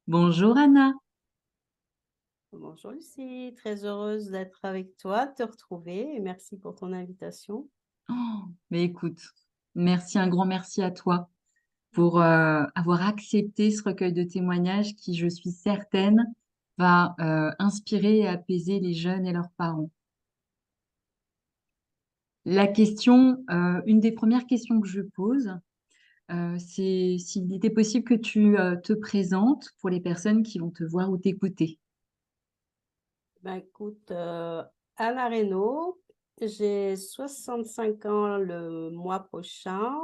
Bonjour Anna. Bonjour Lucie, très heureuse d'être avec toi, de te retrouver et merci pour ton invitation. Mais écoute, merci, un grand merci à toi pour avoir accepté ce recueil de témoignages qui, je suis certaine, va inspirer et apaiser les jeunes et leurs parents. Une des premières questions que je pose, c'est s'il était possible que tu te présentes pour les personnes qui vont te voir ou t'écouter. Écoute, Anna Reynaud, j'ai 65 ans le mois prochain.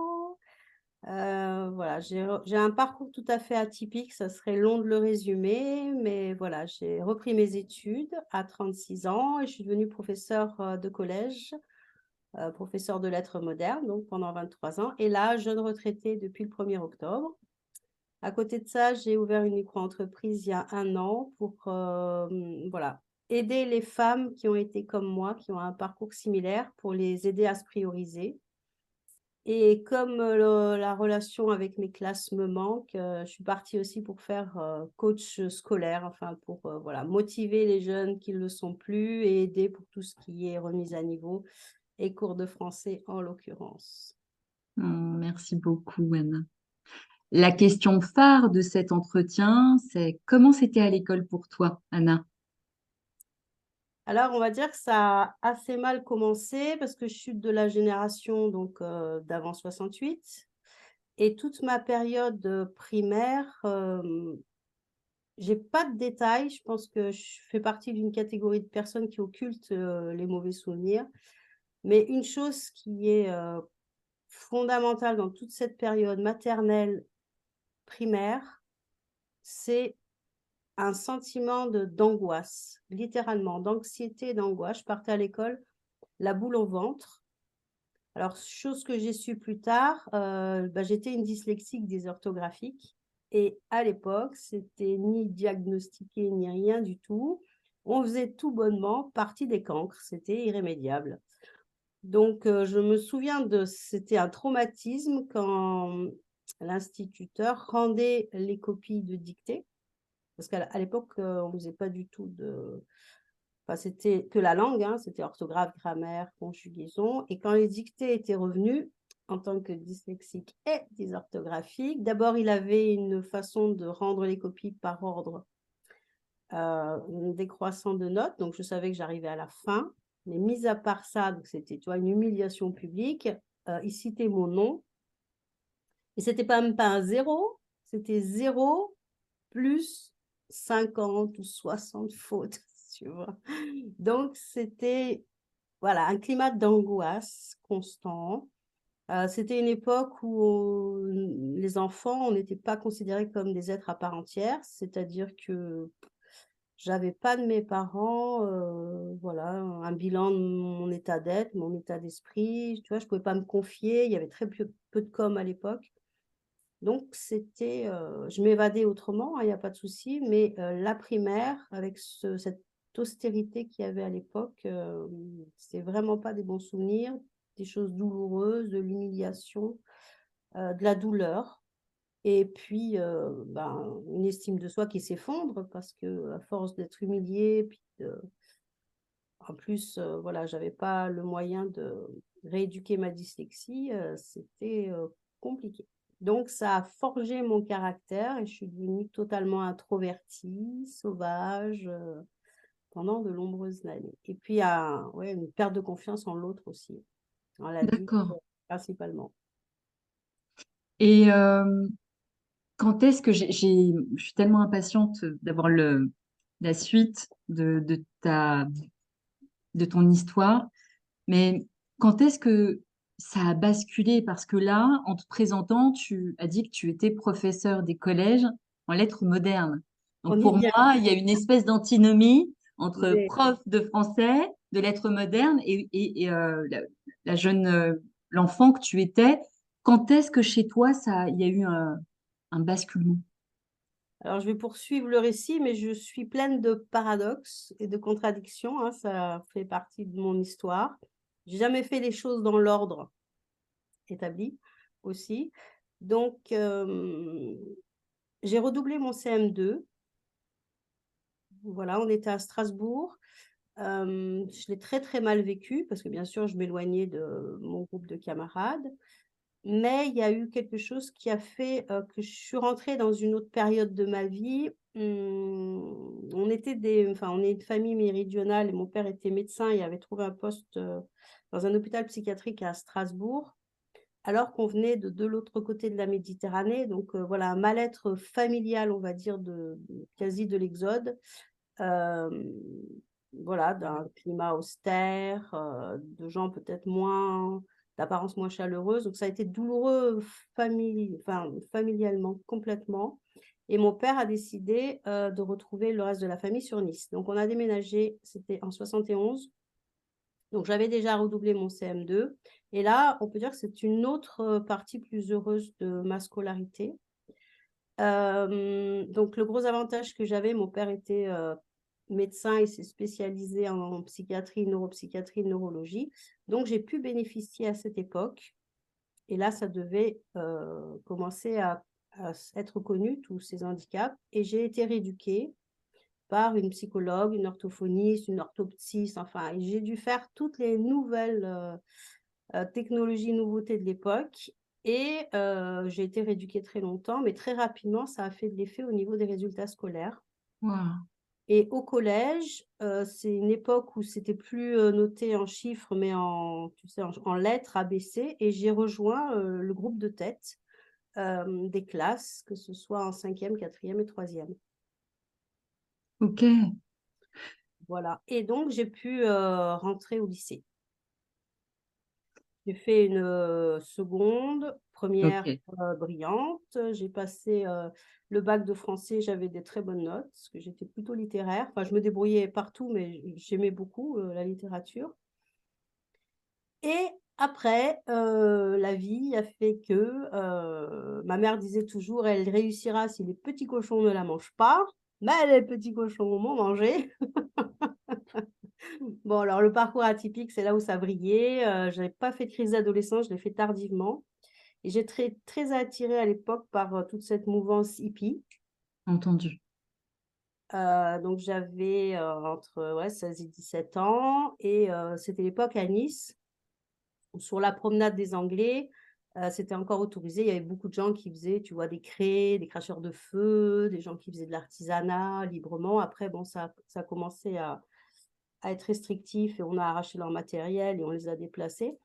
Voilà, j'ai un parcours tout à fait atypique, ça serait long de le résumer, mais voilà, j'ai repris mes études à 36 ans et je suis devenue professeure de collège, professeure de lettres modernes, donc pendant 23 ans. Et là, jeune retraitée depuis le 1er octobre. À côté de ça, j'ai ouvert une micro-entreprise il y a 1 an pour voilà, aider les femmes qui ont été comme moi, qui ont un parcours similaire, pour les aider à se prioriser. Et comme la relation avec mes classes me manque, je suis partie aussi pour faire coach scolaire, enfin pour voilà, motiver les jeunes qui ne le sont plus et aider pour tout ce qui est remise à niveau et cours de français en l'occurrence. Merci beaucoup Anna. La question phare de cet entretien, c'est comment c'était à l'école pour toi, Anna? Alors, on va dire que ça a assez mal commencé parce que je suis de la génération donc d'avant 68 et toute ma période primaire, j'ai pas de détails. Je pense que je fais partie d'une catégorie de personnes qui occultent les mauvais souvenirs. Mais une chose qui est fondamentale dans toute cette période maternelle, primaire, c'est un sentiment d'angoisse, littéralement, d'anxiété et d'angoisse. Je partais à l'école la boule au ventre. Alors, chose que j'ai su plus tard, j'étais une dyslexique dysorthographique et à l'époque, c'était ni diagnostiqué ni rien du tout. On faisait tout bonnement partie des cancres, c'était irrémédiable. Donc, je me souviens c'était un traumatisme quand l'instituteur rendait les copies de dictée, parce qu'à l'époque, on ne faisait pas du tout de... Enfin, c'était que la langue, hein, c'était orthographe, grammaire, conjugaison. Et quand les dictées étaient revenues, en tant que dyslexique et dysorthographique, d'abord, il avait une façon de rendre les copies par ordre décroissant de notes. Donc, je savais que j'arrivais à la fin. Mais mis à part ça, c'était une humiliation publique. Il citait mon nom. Et c'était même pas un zéro, c'était 0 plus 50 ou 60 fautes, tu vois. Donc, c'était voilà, un climat d'angoisse constant. C'était une époque où les enfants, on n'était pas considérés comme des êtres à part entière, c'est-à-dire que j'avais pas de mes parents, voilà, un bilan de mon état d'être, mon état d'esprit, tu vois, je pouvais pas me confier, il y avait très peu de com à l'époque. Donc c'était, je m'évadais autrement, hein, il y a pas de souci, mais la primaire avec cette austérité qu'il y avait à l'époque, c'est vraiment pas des bons souvenirs, des choses douloureuses, de l'humiliation, de la douleur et puis, une estime de soi qui s'effondre parce qu'à force d'être humiliée, puis en plus, voilà, j'avais pas le moyen de rééduquer ma dyslexie, c'était, compliqué. Donc ça a forgé mon caractère et je suis devenue totalement introvertie, sauvage, pendant de nombreuses années. Et puis ouais, une perte de confiance en l'autre aussi, en l'adulte, D'accord. principalement. Et quand est-ce que je suis tellement impatiente d'avoir la suite de ton histoire, mais quand est-ce que ça a basculé? Parce que là, en te présentant, tu as dit que tu étais professeur des collèges en lettres modernes. Donc On y pour vient. moi, il y a une espèce d'antinomie entre Mais prof de français, de lettres modernes et la jeune, l'enfant que tu étais. Quand est-ce que chez toi, il y a eu un basculement? alors je vais poursuivre le récit, mais je suis pleine de paradoxes et de contradictions, hein, ça fait partie de mon histoire. J'ai jamais fait les choses dans l'ordre établi aussi. Donc, j'ai redoublé mon CM2 Voilà, on était à Strasbourg. Je l'ai très, très mal vécu parce que bien sûr, je m'éloignais de mon groupe de camarades. Mais il y a eu quelque chose qui a fait, que je suis rentrée dans une autre période de ma vie. On est une famille méridionale et mon père était médecin et avait trouvé un poste, dans un hôpital psychiatrique à Strasbourg, alors qu'on venait de l'autre côté de la Méditerranée. Donc, voilà, un mal-être familial, on va dire, quasi de l'exode. Hem, voilà, d'un climat austère, de gens peut-être d'apparence moins chaleureuse. Donc ça a été douloureux familialement complètement et mon père a décidé, de retrouver le reste de la famille sur Nice. Donc on a déménagé, c'était en 71. Donc j'avais déjà redoublé mon CM2 et là, on peut dire que c'est une autre, partie plus heureuse de ma scolarité. Donc le gros avantage que j'avais, mon père était, médecin, il s'est spécialisé en psychiatrie, neuropsychiatrie, neurologie. Donc j'ai pu bénéficier à cette époque et là, ça devait, commencer à être connu, tous ces handicaps et j'ai été rééduquée par une psychologue, une orthophoniste, une orthoptiste, enfin, j'ai dû faire toutes les nouvelles, technologies, nouveautés de l'époque et j'ai été rééduquée très longtemps, mais très rapidement, ça a fait de l'effet au niveau des résultats scolaires. Waouh. Et au collège, c'est une époque où c'était plus, noté en chiffres, mais tu sais, en lettres ABC et j'ai rejoint, le groupe de tête, des classes, que ce soit en 5e, 4e et 3e. Ok, Voilà et donc j'ai pu, rentrer au lycée. J'ai fait une, seconde, première ok. brillante. J'ai passé, le bac de français, j'avais des très bonnes notes parce que j'étais plutôt littéraire. Enfin, je me débrouillais partout, mais j'aimais beaucoup, la littérature et après, la vie a fait que, ma mère disait toujours: «Elle réussira si les petits cochons ne la mangent pas». Mais les petits cochons m'ont mangée. Bon, alors le parcours atypique, c'est là où ça brillait. Je n'avais pas fait de crise d'adolescence, je l'ai fait tardivement. Et j'ai très attirée à l'époque par, toute cette mouvance hippie. Entendu. Donc j'avais, entre, ouais, 16 et 17 ans et c'était l'époque à Nice, où sur la promenade des Anglais, c'était encore autorisé. Il y avait beaucoup de gens qui faisaient, tu vois, des crêts, des cracheurs de feu, des gens qui faisaient de l'artisanat librement. Après, bon, ça a commencé à être restrictif et on a arraché leur matériel et on les a déplacés.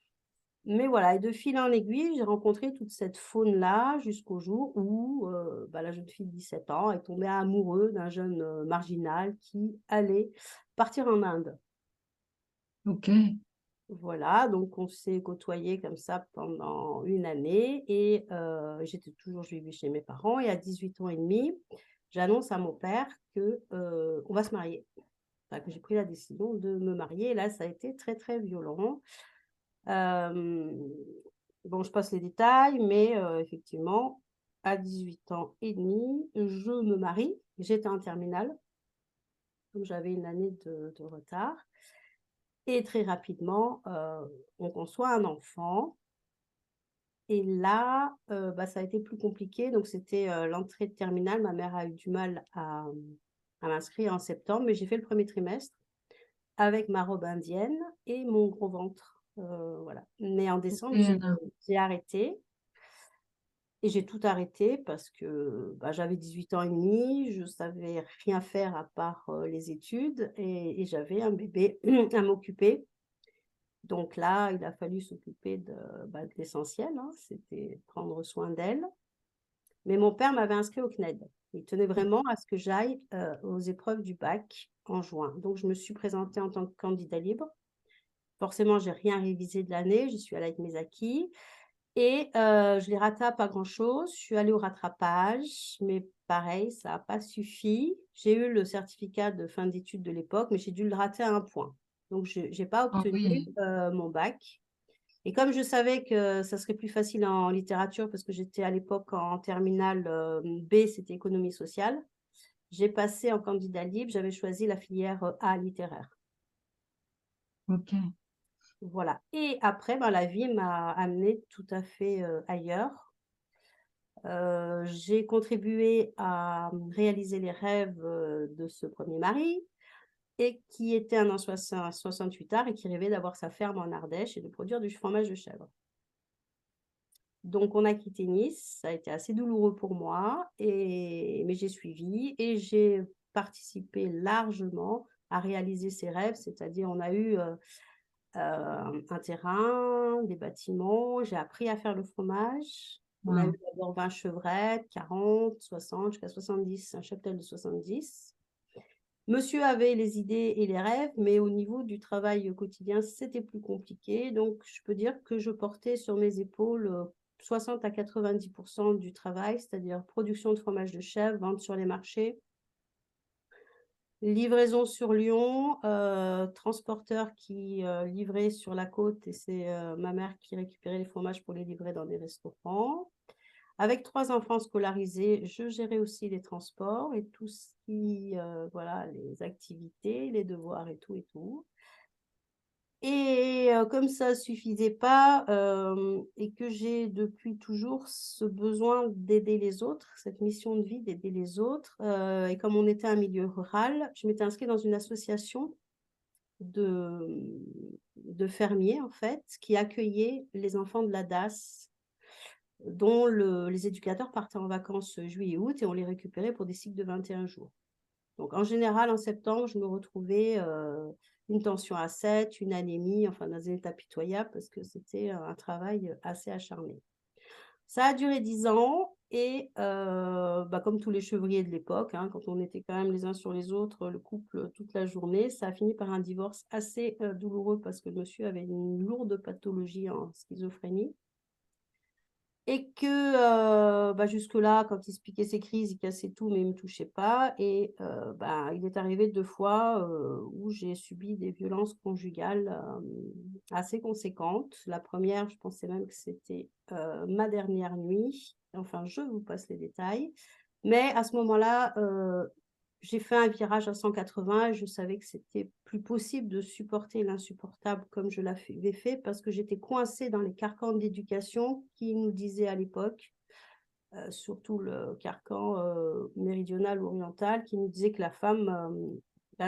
Mais voilà et de fil en aiguille, j'ai rencontré toute cette faune-là jusqu'au jour où, la jeune fille de 17 ans est tombée amoureuse d'un jeune, marginal qui allait partir en Inde. Ok, Voilà, donc on s'est côtoyés comme ça pendant une année et je vivais chez mes parents et à 18 ans et demi, j'annonce à mon père que, on va se marier. Enfin, que j'ai pris la décision de me marier et là, ça a été très, très violent. Hem, bon, je passe les détails, mais effectivement, à 18 ans et demi, je me marie. J'étais en terminale, donc j'avais une année de retard et très rapidement, on conçoit un enfant et là, ça a été plus compliqué. Donc c'était, l'entrée de terminale. Ma mère a eu du mal à m'inscrire en septembre, mais j'ai fait le premier trimestre avec ma robe indienne et mon gros ventre, voilà. Mais en ok, décembre, Anna. j'ai arrêté et j'ai tout arrêté parce que, j'avais 18 ans et demi, je savais rien faire à part, les études et j'avais un bébé à m'occuper. Donc là, il a fallu s'occuper de l'essentiel, hein, c'était prendre soin d'elle. Mais mon père m'avait inscrit au CNED. Il tenait vraiment à ce que j'aille, aux épreuves du bac en juin. Donc je me suis présentée en tant que candidat libre. Forcément, j'ai rien révisé de l'année, j'y suis allée avec mes acquis et je l'ai raté à pas grand-chose. Je suis allée au rattrapage, mais pareil, ça n'a pas suffi. J'ai eu le certificat de fin d'études de l'époque, mais j'ai dû le rater à 1 point. Donc je n'ai pas Ah obtenu, oui, mon bac et comme je savais que ça serait plus facile en littérature parce que j'étais à l'époque en terminale, B, c'était économie sociale, j'ai passé en candidat libre, j'avais choisi la filière, A littéraire. ok. Voilà et après, la vie m'a amenée tout à fait, ailleurs. J'ai contribué à réaliser les rêves de ce premier mari et qui était un an 68 art et qui rêvait d'avoir sa ferme en Ardèche et de produire du fromage de chèvre. Donc on a quitté Nice, ça a été assez douloureux pour moi, mais j'ai suivi et j'ai participé largement à réaliser ces rêves, c'est-à-dire on a eu un terrain, des bâtiments, j'ai appris à faire le fromage. On a eu Waouh. d'abord 20 chevrettes, 40, 60, jusqu'à 70, un cheptel de 70. Monsieur avait les idées et les rêves, mais au niveau du travail quotidien, c'était plus compliqué. Donc, je peux dire que je portais sur mes épaules 60 à 90% du travail, c'est-à-dire production de fromage de chèvre, vente sur les marchés, livraison sur Lyon, transporteur qui livrait sur la côte et c'est ma mère qui récupérait les fromages pour les livrer dans des restaurants. Avec 3 enfants scolarisés, je gérais aussi les transports et tout ce qui, voilà, les activités, les devoirs et tout et tout. Et comme ça suffisait pas, et que j'ai depuis toujours ce besoin d'aider les autres, cette mission de vie d'aider les autres, et comme on était un milieu rural, je m'étais inscrite dans une association de fermiers, en fait, qui accueillait les enfants de la DAS dont les éducateurs partaient en vacances juillet-août et on les récupérait pour des cycles de 21 jours. Donc, en général, en septembre, je me retrouvais une tension à 7, une anémie, enfin, dans un état pitoyable parce que c'était un travail assez acharné. Ça a duré 10 ans et comme tous les chevriers de l'époque, hein, quand on était quand même les uns sur les autres, le couple toute la journée, ça a fini par un divorce assez douloureux parce que le monsieur avait une lourde pathologie en schizophrénie. Et que jusque-là, quand il expliquait ses crises, il cassait tout, mais il ne me touchait pas. Et il est arrivé 2 fois où j'ai subi des violences conjugales assez conséquentes. La première, je pensais même que c'était ma dernière nuit. Enfin, je vous passe les détails. Mais à ce moment-là, j'ai fait un virage à 180 et je savais que c'était plus possible de supporter l'insupportable comme je l'avais fait parce que j'étais coincée dans les carcans de l'éducation qui nous disaient à l'époque, surtout le carcan méridional ou oriental, qui nous disait que la femme,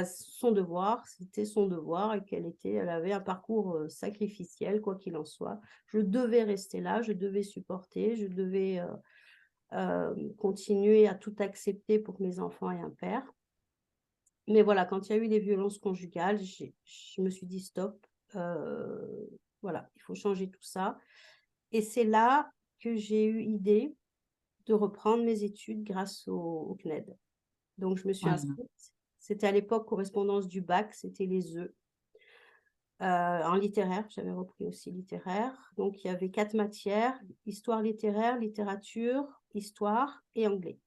son devoir, c'était son devoir et elle avait un parcours sacrificiel, quoi qu'il en soit. Je devais rester là, je devais supporter, je devais continuer à tout accepter pour que mes enfants aient un père. Mais voilà, quand il y a eu des violences conjugales, je me suis dit stop, voilà, il faut changer tout ça. Et c'est là que j'ai eu idée de reprendre mes études grâce au CNED. Donc, je me suis Voilà. inscrite. C'était à l'époque correspondance du bac, c'était les en littéraire, j'avais repris aussi littéraire. Donc, il y avait 4 matières, histoire littéraire, littérature, histoire et anglais.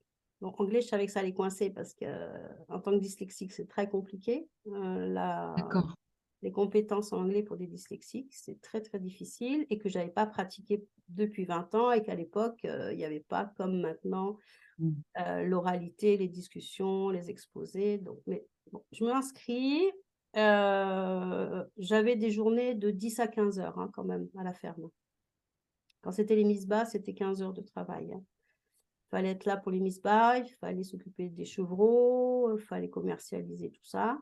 Donc, anglais, je savais que ça allait coincer parce que en tant que dyslexique, c'est très compliqué. D'accord. Les compétences en anglais pour des dyslexiques, c'est très, très difficile et que je n'avais pas pratiqué depuis 20 ans et qu'à l'époque, il n'y avait pas comme maintenant Mm. l'oralité, les discussions, les exposés. Donc, mais bon, je m'inscris. J'avais des journées de 10 à 15 heures hein, quand même à la ferme. Quand c'était les mises bas, c'était 15 heures de travail. Hein. Il fallait être là pour les mises bas, il fallait s'occuper des chevreaux, il fallait commercialiser tout ça.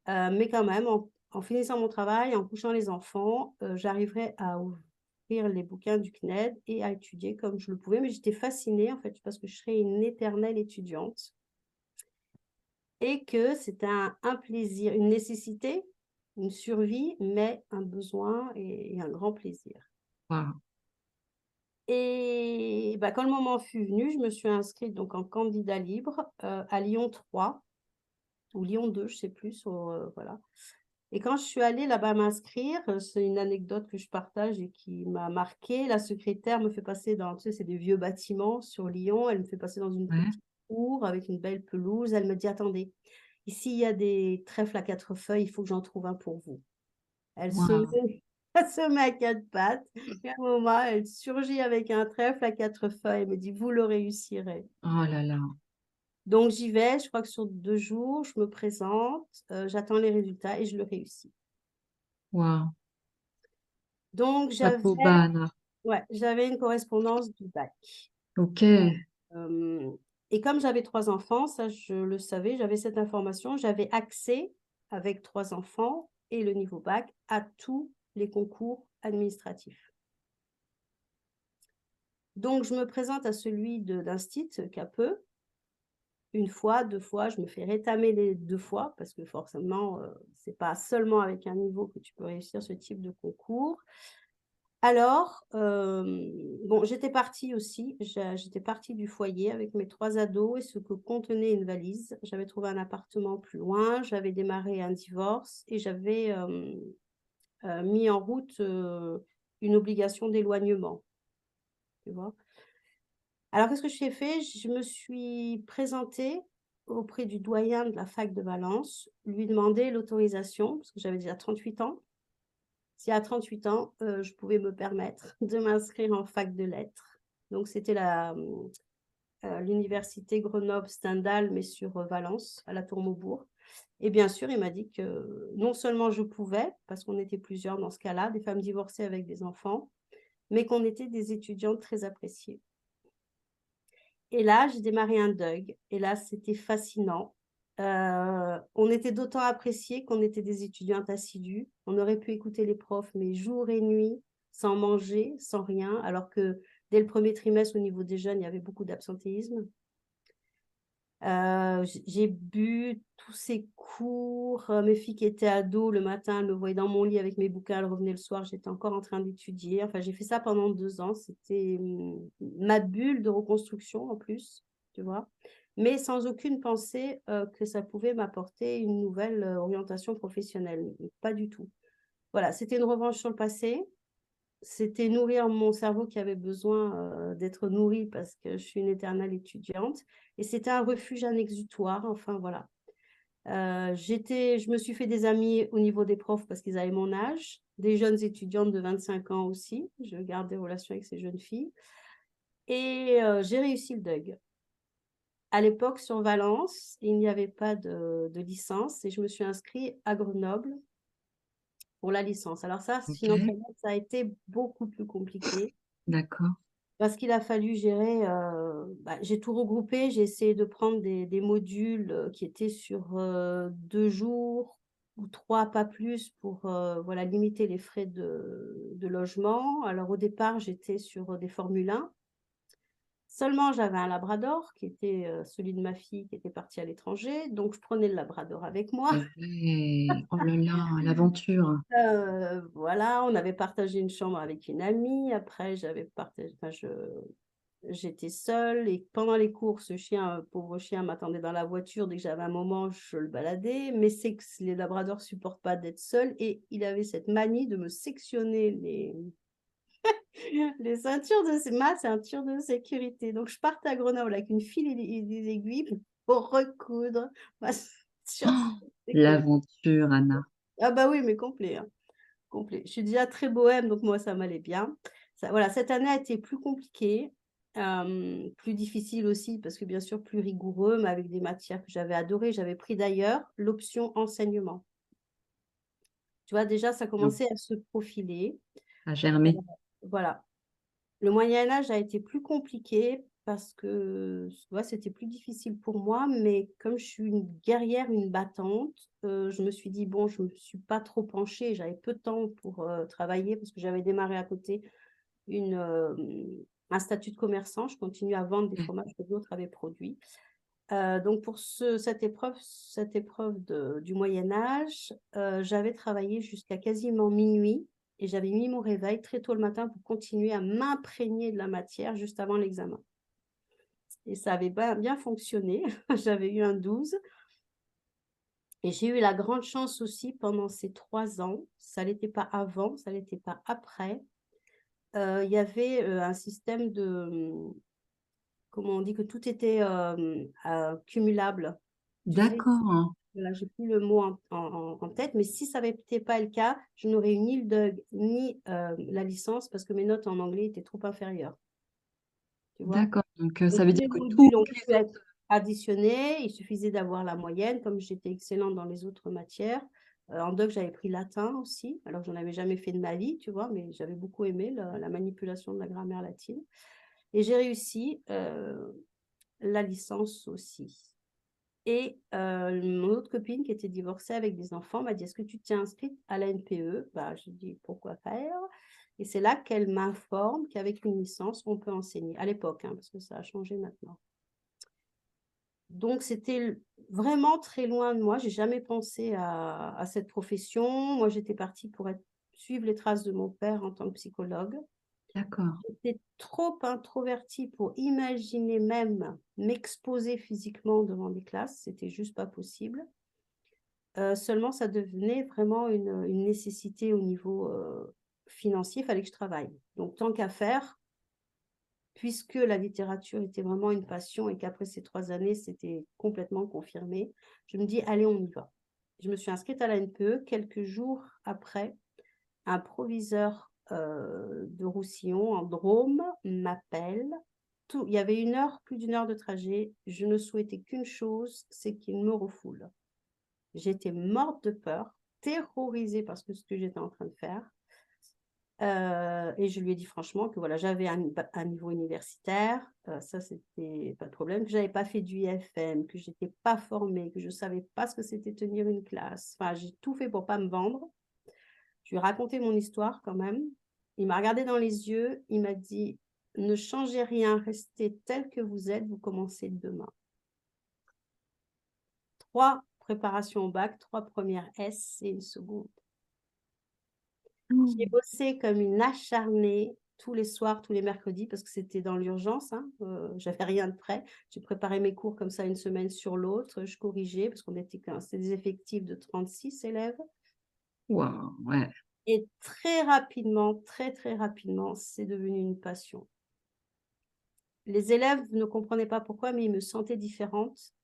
Mais quand même, en finissant mon travail, en couchant les enfants, j'arriverais à ouvrir les bouquins du CNED et à étudier comme je le pouvais. Mais j'étais fascinée, en fait, parce que je serais une éternelle étudiante et que c'était un plaisir, une nécessité, une survie, mais un besoin et un grand plaisir. Waouh. Et quand le moment fut venu, je me suis inscrite donc en candidat libre à Lyon 3 ou Lyon 2, je ne sais plus. Voilà. Et quand je suis allée là-bas m'inscrire, c'est une anecdote que je partage et qui m'a marquée. La secrétaire me fait passer dans, tu sais, c'est des vieux bâtiments sur Lyon. Elle me fait passer dans une Ouais. petite cour avec une belle pelouse. Elle me dit, attendez, ici, il y a des trèfles à 4 feuilles, il faut que j'en trouve un pour vous. Elle se Waouh. met, elle se met à 4 pattes. Et à un moment, elle surgit avec un trèfle à 4 feuilles. Elle me dit, vous le réussirez. Oh là là. Donc, j'y vais. Je crois que sur 2 jours, je me présente, j'attends les résultats et je le réussis. Waouh. Donc, Chapeau bas, Anna. j'avais une correspondance du bac. Ok. Euh, et comme j'avais 3 enfants, ça je le savais, j'avais cette information, j'avais accès avec 3 enfants et le niveau bac à tous les concours administratifs. Donc, je me présente à celui d'Instit, Capeux, une fois, 2 fois, je me fais rétamer les 2 fois parce que forcément, c'est pas seulement avec un niveau que tu peux réussir ce type de concours. Alors, bon, j'étais partie aussi, j'étais partie du foyer avec mes 3 ados et ce que contenait une valise. J'avais trouvé un appartement plus loin, j'avais démarré un divorce et j'avais mis en route une obligation d'éloignement, tu vois. Alors, qu'est-ce que j'ai fait? Je me suis présentée auprès du doyen de la fac de Valence, lui demander l'autorisation, parce que j'avais déjà 38 ans. Si à 38 ans, je pouvais me permettre de m'inscrire en fac de lettres. Donc, c'était l'université Grenoble-Stendhal, mais sur Valence, à la Tour Maubourg. Et bien sûr, il m'a dit que non seulement je pouvais, parce qu'on était plusieurs dans ce cas-là, des femmes divorcées avec des enfants, mais qu'on était des étudiantes très appréciées. Et là, j'ai démarré un DUG. Et là, c'était fascinant. On était d'autant appréciés qu'on était des étudiantes assidues. On aurait pu écouter les profs, mais jour et nuit, sans manger, sans rien, alors que dès le premier trimestre, au niveau des jeunes, il y avait beaucoup d'absentéisme. J'ai bu tous ces cours. Mes filles qui étaient ados, le matin, elles me voyaient dans mon lit avec mes bouquins, elles revenaient le soir, j'étais encore en train d'étudier. Enfin, j'ai fait ça pendant 2 ans. C'était ma bulle de reconstruction en plus, tu vois. Mais sans aucune pensée que ça pouvait m'apporter une nouvelle orientation professionnelle. Pas du tout. Voilà, c'était une revanche sur le passé. C'était nourrir mon cerveau qui avait besoin d'être nourri parce que je suis une éternelle étudiante. Et c'était un refuge, un exutoire. Enfin, voilà. Je me suis fait des amis au niveau des profs parce qu'ils avaient mon âge, des jeunes étudiantes de 25 ans aussi. Je garde des relations avec ces jeunes filles. Et j'ai réussi le DUG. À l'époque, sur Valence, il n'y avait pas de licence et je me suis inscrite à Grenoble pour la licence. Alors ça, Ok. financièrement, ça a été beaucoup plus compliqué. D'accord. Parce qu'il a fallu gérer, j'ai tout regroupé, j'ai essayé de prendre des modules qui étaient sur 2 jours ou 3, pas plus, pour voilà, limiter les frais de logement. Alors au départ, j'étais sur des Formule 1. Seulement, j'avais un labrador qui était celui de ma fille qui était partie à l'étranger. Donc, je prenais le labrador avec moi. Ouais. Oh là là, l'aventure. Voilà, on avait partagé une chambre avec une amie. Après, j'étais seule et pendant les courses, ce chien, pauvre chien, m'attendait dans la voiture. Dès que j'avais un moment, je le baladais. Mais c'est que les labradors supportent pas d'être seuls et il avait cette manie de me sectionner les ceintures ma ceinture de sécurité. Donc, je partais à Grenoble avec une file et des aiguilles pour recoudre ma ceinture Oh, de sécurité. l'aventure, Anna. Ah bah oui, mais complet, hein, complet. Je suis déjà très bohème, donc moi, ça m'allait bien. Ça, voilà, cette année a été plus compliquée, plus difficile aussi, parce que bien sûr, plus rigoureux, mais avec des matières que j'avais adorées. J'avais pris d'ailleurs l'option enseignement. Tu vois, déjà, ça Non, commençait à se profiler. à Euh, germer. voilà. Le Moyen Âge a été plus compliqué parce que tu vois, c'était plus difficile pour moi, mais comme je suis une guerrière, une battante, je me suis dit, bon, je ne me suis pas trop penchée, j'avais peu de temps pour travailler parce que j'avais démarré à côté une, euh, un statut de commerçant, je continue à vendre des Ok. fromages que d'autres avaient produits. Donc pour cette épreuve du Moyen Âge, j'avais travaillé jusqu'à quasiment minuit et j'avais mis mon réveil très tôt le matin pour continuer à m'imprégner de la matière juste avant l'examen. Et ça avait bien fonctionné. J'avais eu un 12. Et j'ai eu la grande chance aussi pendant ces 3 ans, ça n'était pas avant, ça n'était pas après, il y avait un système comment on dit, que tout était cumulable. Tu sais, D'accord. voilà, j'ai plus le mot en tête, mais si ça n'était pas le cas, je n'aurais eu ni le DUG ni la licence parce que mes notes en anglais étaient trop inférieures. Tu vois? D'accord. Donc, Donc, ça veut tous dire les que toutes modules ont les pu être autres. additionnés. Il suffisait d'avoir la moyenne. Comme j'étais excellente dans les autres matières. En doc, j'avais pris latin aussi. Alors, j'en avais jamais fait de ma vie, tu vois, mais j'avais beaucoup aimé la manipulation de la grammaire latine. Et j'ai réussi la licence aussi. Et mon autre copine qui était divorcée avec des enfants m'a dit: «Est-ce que tu t'es inscrite à la NPE?» Bah, j'ai dit: «Pourquoi faire?» Et c'est là qu'elle m'informe qu'avec une licence, on peut enseigner. À l'époque, hein, parce que ça a changé maintenant. Donc c'était vraiment très loin de moi. J'ai jamais pensé à cette profession. Moi, j'étais partie pour suivre les traces de mon père en tant que psychologue. D'accord. J'étais trop introvertie pour imaginer même m'exposer physiquement devant des classes, c'était juste pas possible. Seulement ça devenait vraiment une nécessité au niveau, financier, il fallait que je travaille. Donc tant qu'à faire, puisque la littérature était vraiment une passion et qu'après ces 3 années, c'était complètement confirmé, je me dis: «Allez, on y va». Je me suis inscrite à la NPE. Quelques jours après, un proviseur, de Roussillon, en Drôme, m'appelle. Il y avait 1 heure, plus d'1 heure de trajet. Je ne souhaitais qu'une chose, c'est qu'il me refoule. J'étais morte de peur, terrorisée par ce que j'étais en train de faire, et je lui ai dit franchement que voilà, j'avais un niveau universitaire, ça c'était pas de problème, que j'avais pas fait d'UFM, que j'étais pas formée, que je savais pas ce que c'était tenir une classe. Enfin, j'ai tout fait pour pas me vendre. Je lui ai raconté mon histoire quand même. Il m'a regardé dans les yeux, il m'a dit: «Ne changez rien, restez tel que vous êtes, vous commencez demain». 3 préparations au bac, 3 premières S et une seconde. J'ai Mmh. bossé comme une acharnée tous les soirs, tous les mercredis parce que c'était dans l'urgence, hein, j'avais rien de prêt. J'ai préparé mes cours comme ça une semaine sur l'autre, je corrigeais parce qu'on était c'était des effectifs de 36 élèves. Waouh, ouais. Et très rapidement, très rapidement, c'est devenu une passion. Les élèves ne comprenaient pas pourquoi, mais ils me sentaient différente.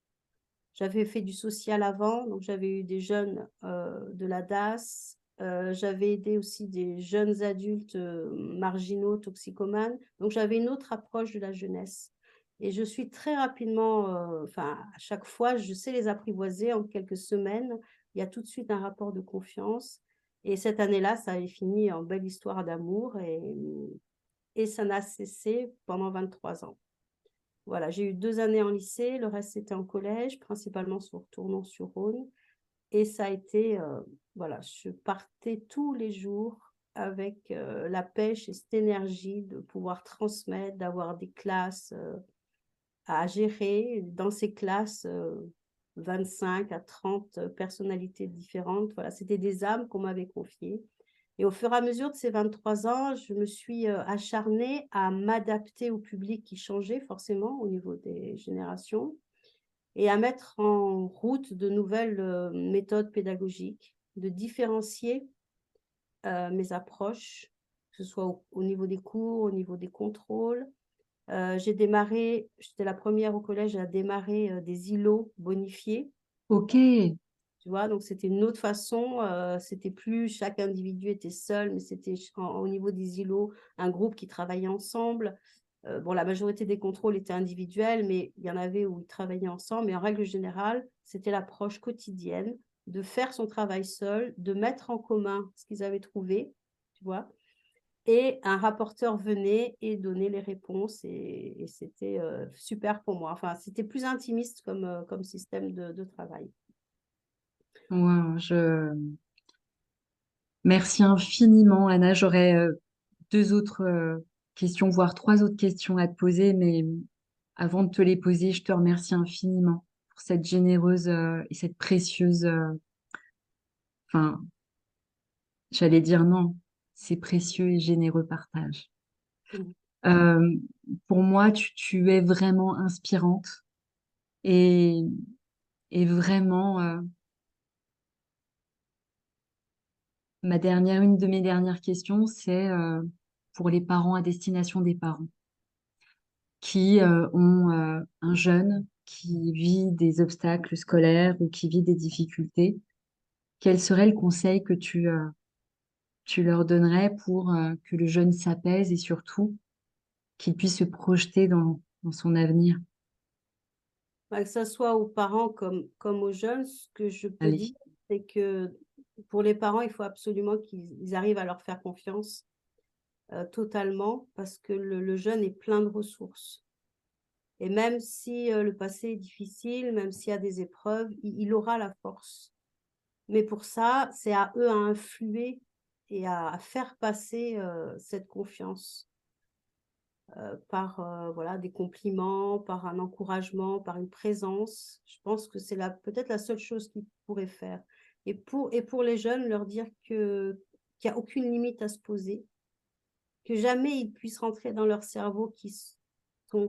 J'avais fait du social avant, donc j'avais eu des jeunes, de la DAS, j'avais aidé aussi des jeunes adultes, marginaux, toxicomanes, donc j'avais une autre approche de la jeunesse et je suis très rapidement, enfin, à chaque fois, je sais les apprivoiser en quelques semaines. Il y a tout de suite un rapport de confiance et cette année-là, ça avait fini en belle histoire d'amour et ça n'a cessé pendant 23 ans. Voilà, j'ai eu 2 années en lycée, le reste c'était en collège, principalement sur Tournon-sur-Rhône et ça a été, voilà, je partais tous les jours avec, la pêche et cette énergie de pouvoir transmettre, d'avoir des classes, à gérer. Dans ces classes, 25 à 30 personnalités différentes. Voilà, c'était des âmes qu'on m'avait confiées et au fur et à mesure de ces 23 ans, je me suis, acharnée à m'adapter au public qui changeait forcément au niveau des générations et à mettre en route de nouvelles, méthodes pédagogiques, de différencier, mes approches, que ce soit au niveau des cours, au niveau des contrôles. J'étais la première au collège à démarrer, des îlots bonifiés. OK. Tu vois? Donc c'était une autre façon, c'était plus chaque individu était seul, mais c'était au niveau des îlots, un groupe qui travaillait ensemble. Bon, la majorité des contrôles étaient individuels, mais il y en avait où ils travaillaient ensemble, mais en règle générale, c'était l'approche quotidienne de faire son travail seul, de mettre en commun ce qu'ils avaient trouvé, tu vois? Et un rapporteur venait et donnait les réponses et c'était, super pour moi. Enfin, c'était plus intimiste comme système de travail. Waouh, merci infiniment, Anna. J'aurais 2 autres questions, voire 3 autres questions à te poser, mais avant de te les poser, je te remercie infiniment pour cette généreuse et cette précieuse, enfin, j'allais dire non, c'est précieux et généreux partage. Mmh. Euh, pour moi, tu es vraiment inspirante et, et vraiment une de mes dernières questions, c'est pour les parents à destination des parents qui ont un jeune qui vit des obstacles scolaires ou qui vit des difficultés. Quel serait le conseil que tu leur donnerais pour que le jeune s'apaise et surtout qu'il puisse se projeter dans son avenir? Bah, que ça soit aux parents comme aux jeunes, ce que je peux dire, Allez. c'est que pour les parents, il faut absolument qu'ils arrivent à leur faire confiance totalement, parce que le jeune est plein de ressources. Et même si le passé est difficile, même s'il y a des épreuves, il aura la force. Mais pour ça, c'est à eux à influer et à faire passer cette confiance par voilà, des compliments, par un encouragement, par une présence. Je pense que c'est peut-être la seule chose qu'ils pourraient faire. Et pour les jeunes, leur dire qu'il n'y a aucune limite à se poser, que jamais ils puissent rentrer dans leur cerveau qui ne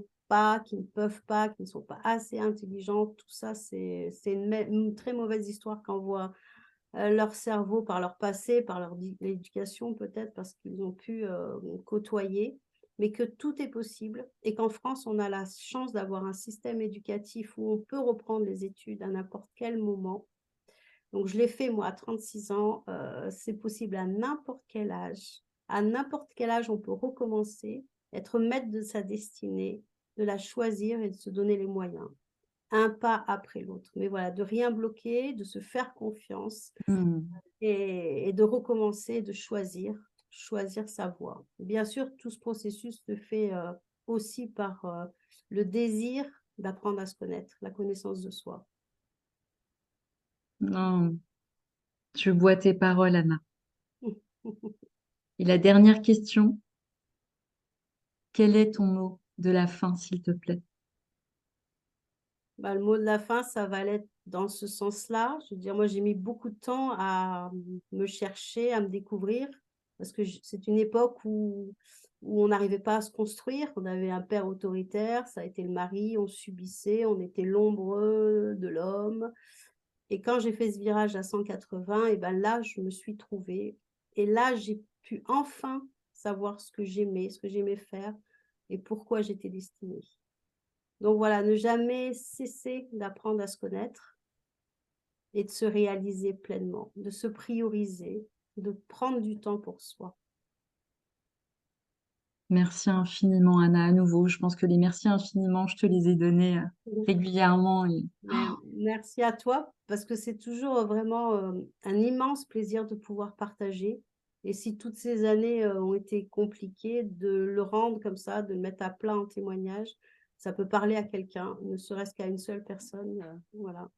peuvent pas, qui ne sont pas assez intelligents. Tout ça, c'est une très mauvaise histoire qu'envoie leur cerveau par leur passé, par leur éducation peut-être, parce qu'ils ont pu côtoyer, mais que tout est possible et qu'en France, on a la chance d'avoir un système éducatif où on peut reprendre les études à n'importe quel moment. Donc, je l'ai fait, moi, à 36 ans. C'est possible à n'importe quel âge. À n'importe quel âge, on peut recommencer, être maître de sa destinée, de la choisir et de se donner les moyens. Un pas après l'autre. Mais voilà, de rien bloquer, de se faire confiance et de recommencer, de choisir sa voie. Bien sûr, tout ce processus se fait aussi par le désir d'apprendre à se connaître, la connaissance de soi. Non, je bois tes paroles, Anna. Et la dernière question, quel est ton mot de la fin, s'il te plaît? Le mot de la fin, ça va être dans ce sens-là. Je veux dire, moi, j'ai mis beaucoup de temps à me chercher, à me découvrir, parce que c'est une époque où on n'arrivait pas à se construire. On avait un père autoritaire, ça a été le mari, on subissait, on était l'ombre de l'homme. Et quand j'ai fait ce virage à 180, et ben là, je me suis trouvée. Et là, j'ai pu enfin savoir ce que j'aimais faire et pourquoi j'étais destinée. Donc voilà, ne jamais cesser d'apprendre à se connaître et de se réaliser pleinement, de se prioriser, de prendre du temps pour soi. Merci infiniment, Anna, à nouveau. Je pense que les merci infiniment, je te les ai donnés régulièrement. Merci à toi, parce que c'est toujours vraiment un immense plaisir de pouvoir partager. Et si toutes ces années ont été compliquées, de le rendre comme ça, de le mettre à plat en témoignage, ça peut parler à quelqu'un, ne serait-ce qu'à une seule personne. Voilà.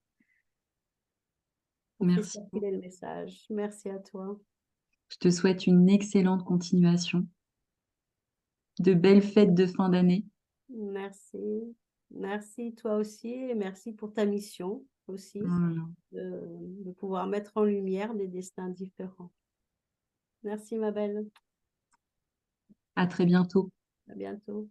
On fait Merci. circuler le message. Merci à toi. Je te souhaite une excellente continuation, de belles fêtes de fin d'année. Merci. Merci toi aussi et merci pour ta mission aussi, Voilà. de pouvoir mettre en lumière des destins différents. Merci ma belle. À très bientôt. À bientôt.